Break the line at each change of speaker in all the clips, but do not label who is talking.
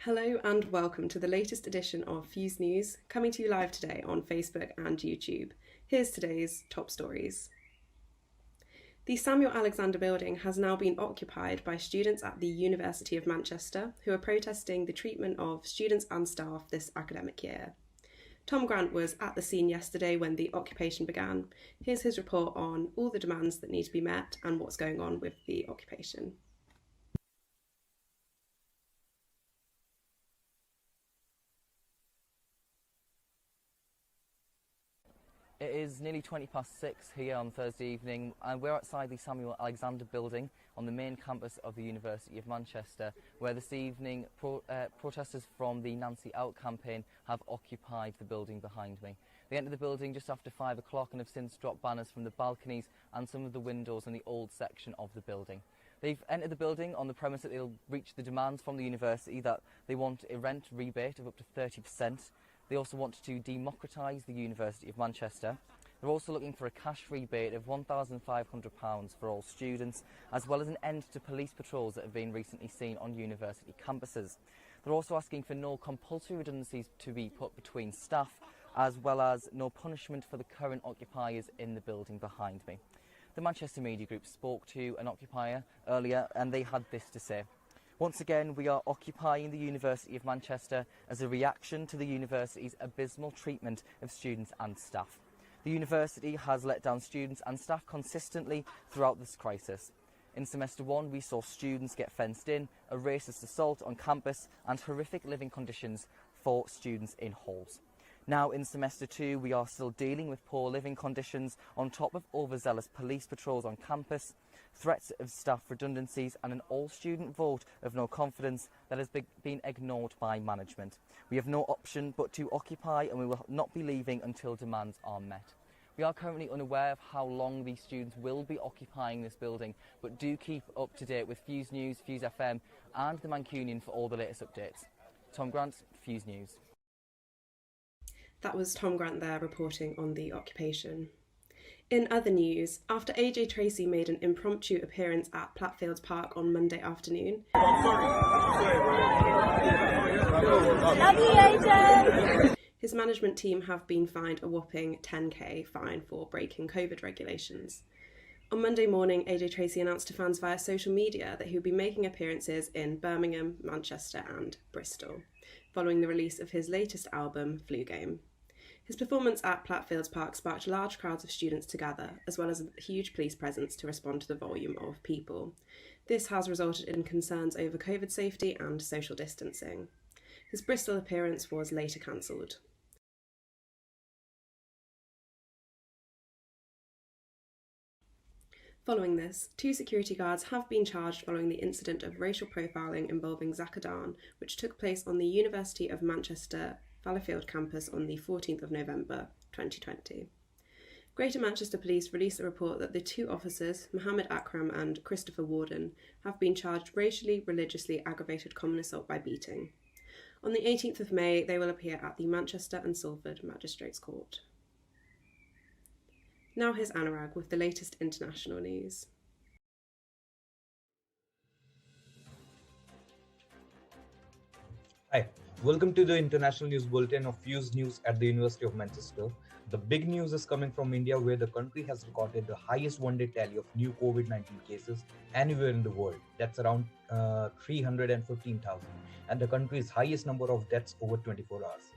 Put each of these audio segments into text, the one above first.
Hello and welcome to the latest edition of Fuse News, coming to you live today on Facebook and YouTube. Here's today's top stories. The Samuel Alexander Building has now been occupied by students at the University of Manchester who are protesting the treatment of students and staff this academic year. Tom Grant was at the scene yesterday when the occupation began. Here's his report on all the demands that need to be met and what's going on with the occupation.
It is nearly 6:20 here on Thursday evening, and we're outside the Samuel Alexander Building on the main campus of the University of Manchester, where this evening protesters from the Nancy Out campaign have occupied the building behind me. They entered the building just after 5 o'clock and have since dropped banners from the balconies and some of the windows in the old section of the building. They've entered the building on the premise that they'll reach the demands from the university, that they want a rent rebate of up to 30%. They also want to democratise the University of Manchester. They're also looking for a cash rebate of £1,500 for all students, as well as an end to police patrols that have been recently seen on university campuses. They're also asking for no compulsory redundancies to be put between staff, as well as no punishment for the current occupiers in the building behind me. The Manchester Media Group spoke to an occupier earlier and they had this to say. Once again, we are occupying the University of Manchester as a reaction to the university's abysmal treatment of students and staff. The university has let down students and staff consistently throughout this crisis. In semester one, we saw students get fenced in, a racist assault on campus and horrific living conditions for students in halls. Now in semester two, we are still dealing with poor living conditions on top of overzealous police patrols on campus, threats of staff redundancies and an all-student vote of no confidence that has been ignored by management. We have no option but to occupy, and we will not be leaving until demands are met. We are currently unaware of how long these students will be occupying this building, but do keep up to date with Fuse News, Fuse FM and the Mancunian for all the latest updates. Tom Grant, Fuse News.
That was Tom Grant there reporting on the occupation. In other news, after AJ Tracey made an impromptu appearance at Plattfields Park on Monday afternoon, his management team have been fined a whopping £10,000 fine for breaking COVID regulations. On Monday morning, AJ Tracey announced to fans via social media that he would be making appearances in Birmingham, Manchester and Bristol, following the release of his latest album, Flu Game. His performance at Plattfields Park sparked large crowds of students to gather, as well as a huge police presence to respond to the volume of people. This has resulted in concerns over COVID safety and social distancing. His Bristol appearance was later cancelled. Following this, 2 security guards have been charged following the incident of racial profiling involving Zakadan, which took place on the University of Manchester Fallowfield campus on the 14th of November 2020. Greater Manchester Police released a report that the 2 officers, Mohammed Akram and Christopher Warden, have been charged racially, religiously aggravated common assault by beating. On the 18th of May, they will appear at the Manchester and Salford Magistrates Court. Now here's Anurag with the latest international news.
Hi, welcome to the international news bulletin of Fuse News at the University of Manchester. The big news is coming from India, where the country has recorded the highest one-day tally of new COVID-19 cases anywhere in the world. That's around 315,000, and the country's highest number of deaths over 24 hours.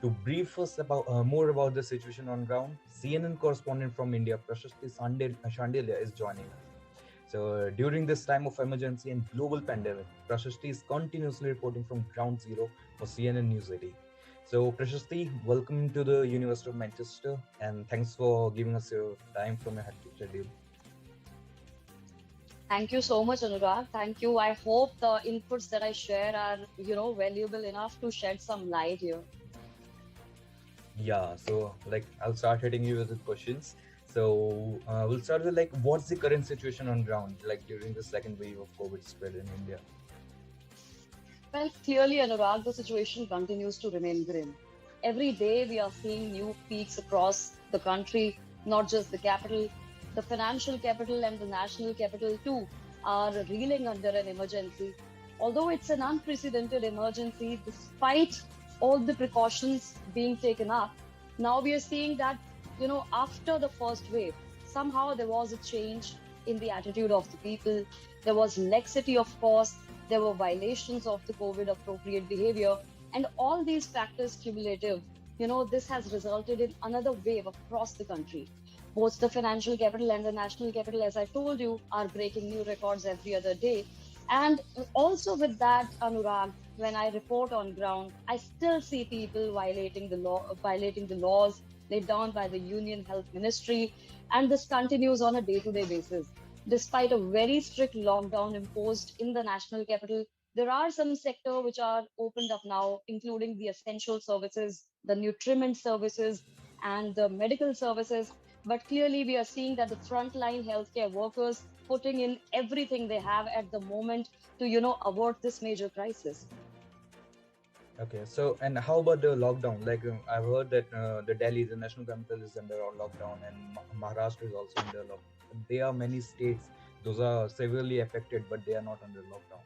To brief us more about the situation on ground, CNN correspondent from India, Prashasti Shandelia, is joining us. So during this time of emergency and global pandemic, Prashasti is continuously reporting from ground zero for CNN News 18. So Prashasti, welcome to the University of Manchester, and thanks for giving us your time from your hectic schedule.
Thank you so much, Anurag. Thank you. I hope the inputs that I share are, valuable enough to shed some light here.
Yeah, so I'll start hitting you with the questions. So we'll start with what's the current situation on ground during the second wave of COVID spread in India?
Well, clearly, Anurag, the situation continues to remain grim. Every day we are seeing new peaks across the country, not just the capital. The financial capital and the national capital too are reeling under an emergency. Although it's an unprecedented emergency, despite all the precautions being taken up, now we are seeing that, after the first wave, somehow there was a change in the attitude of the people. There was laxity, of course. There were violations of the COVID appropriate behavior. And all these factors cumulative, this has resulted in another wave across the country. Both the financial capital and the national capital, as I told you, are breaking new records every other day. And also with that, Anurag, when I report on ground, I still see people violating the laws laid down by the Union Health Ministry, and this continues on a day-to-day basis. Despite a very strict lockdown imposed in the national capital, there are some sectors which are opened up now, including the essential services, the nutriment services, and the medical services. But clearly, we are seeing that the frontline healthcare workers putting in everything they have at the moment to, avert this major crisis.
Okay, so and how about the lockdown? Like I've heard that the Delhi, the national capital, is under a lockdown, and Maharashtra is also under lockdown. There are many states; those are severely affected, but they are not under lockdown.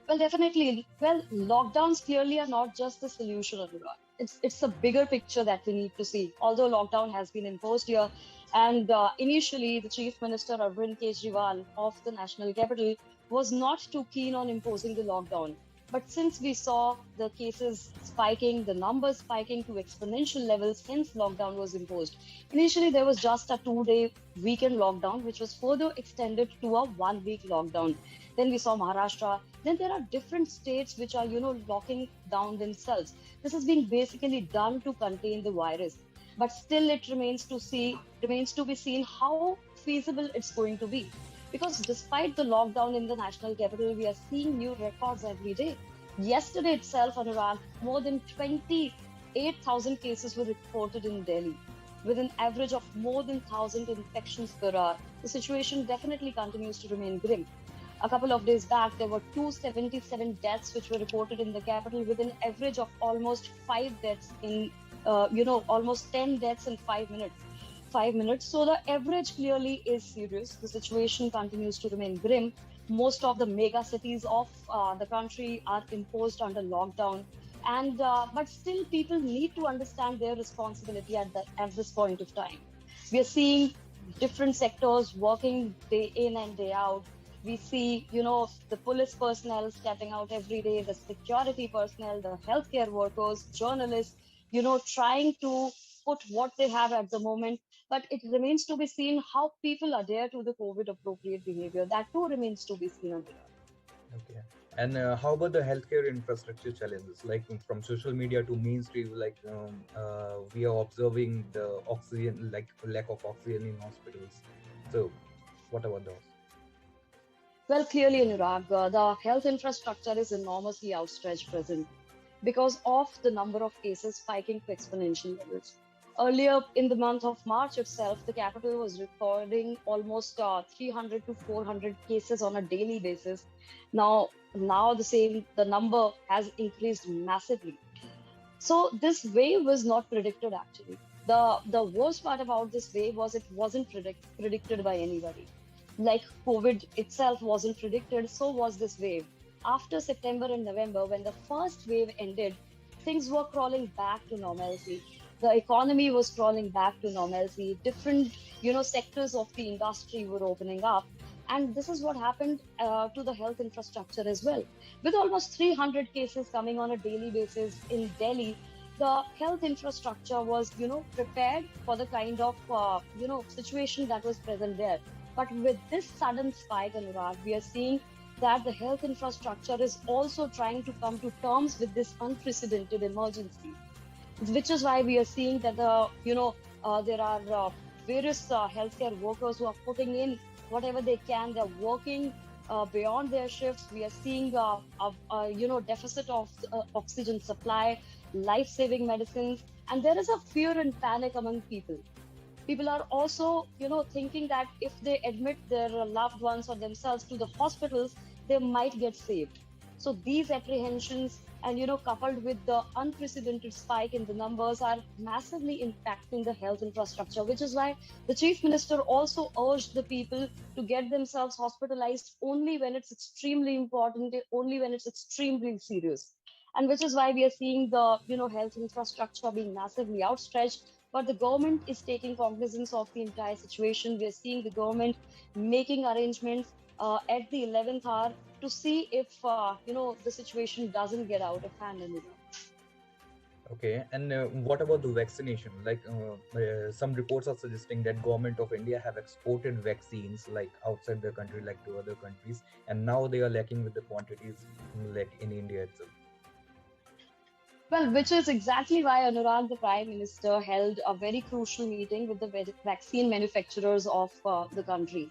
Well, definitely. Well, lockdowns clearly are not just the solution, Anurag. It's a bigger picture that we need to see. Although lockdown has been imposed here, and initially the Chief Minister Arvind Kejriwal of the national capital was not too keen on imposing the lockdown. But since we saw the cases spiking, the numbers spiking to exponential levels, hence lockdown was imposed. Initially, there was just a 2-day weekend lockdown, which was further extended to a 1-week lockdown. Then we saw Maharashtra. Then there are different states which are, locking down themselves. This is being basically done to contain the virus. But still, it remains to be seen how feasible it's going to be. Because despite the lockdown in the national capital, we are seeing new records every day. Yesterday itself, Anurag, more than 28,000 cases were reported in Delhi, with an average of more than 1,000 infections per hour. The situation definitely continues to remain grim. A couple of days back, there were 277 deaths which were reported in the capital, with an average of almost 5 deaths in, almost 10 deaths in 5 minutes. So the average clearly is serious. The situation continues to remain grim. Most of the mega cities of the country are imposed under lockdown. And but still, people need to understand their responsibility at this point of time. We are seeing different sectors working day in and day out. We see, the police personnel stepping out every day, the security personnel, the healthcare workers, journalists, trying to put what they have at the moment. But it remains to be seen how people adhere to the COVID appropriate behavior. That too remains to be seen.
Okay. And how about the healthcare infrastructure challenges? Like from social media to mainstream, like we are observing the oxygen, like lack of oxygen in hospitals. So, what about those?
Well, clearly, Anurag, the health infrastructure is enormously outstretched present because of the number of cases spiking to exponential levels. Earlier in the month of March itself, the capital was recording almost 300 to 400 cases on a daily basis. Now the number has increased massively. So this wave was not predicted actually. The worst part about this wave was it wasn't predicted by anybody. Like COVID itself wasn't predicted, so was this wave. After September and November, when the first wave ended, things were crawling back to normalcy. The economy was crawling back to normalcy. Different, sectors of the industry were opening up. And this is what happened to the health infrastructure as well. With almost 300 cases coming on a daily basis in Delhi, the health infrastructure was, prepared for the kind of, situation that was present there. But with this sudden spike, Anurag, we are seeing that the health infrastructure is also trying to come to terms with this unprecedented emergency, which is why we are seeing that there are various healthcare workers who are putting in whatever they can. They're working beyond their shifts. We are seeing deficit of oxygen supply, life-saving medicines, and there is a fear and panic among people. People are also, thinking that if they admit their loved ones or themselves to the hospitals, they might get saved. So these apprehensions and coupled with the unprecedented spike in the numbers are massively impacting the health infrastructure, which is why the chief minister also urged the people to get themselves hospitalized only when it's extremely important, only when it's extremely serious. And which is why we are seeing the health infrastructure being massively outstretched. But the government is taking cognizance of the entire situation. We are seeing the government making arrangements at the 11th hour to see if the situation doesn't get out of hand anymore.
Okay, and what about the vaccination? Some reports are suggesting that government of India have exported vaccines like outside the country, like to other countries, and now they are lacking with the quantities like in India itself.
Well, which is exactly why Anurag, the Prime Minister, held a very crucial meeting with the vaccine manufacturers of the country.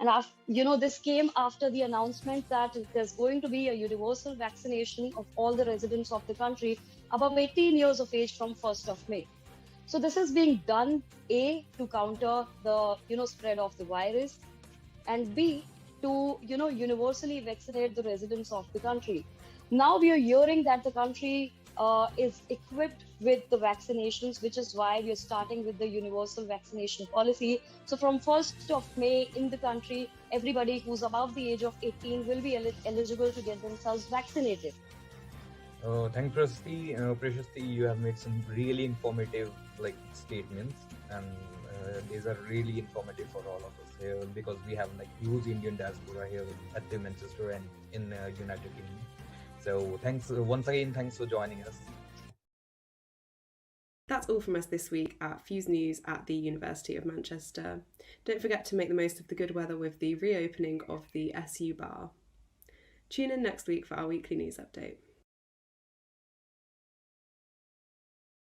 And this came after the announcement that there's going to be a universal vaccination of all the residents of the country above 18 years of age from 1st of May. So this is being done, A, to counter the spread of the virus, and B, to universally vaccinate the residents of the country. Now we are hearing that the country is equipped with the vaccinations, which is why we are starting with the universal vaccination policy. So from 1st of May in the country, everybody who's above the age of 18 will be eligible to get themselves vaccinated.
Thanks, Prashasti. You have made some really informative statements, and these are really informative for all of us here because we have huge Indian diaspora here at the Manchester and in United Kingdom. So thanks once again. Thanks for joining us.
That's all from us this week at Fuse News at the University of Manchester. Don't forget to make the most of the good weather with the reopening of the SU Bar. Tune in next week for our weekly news update.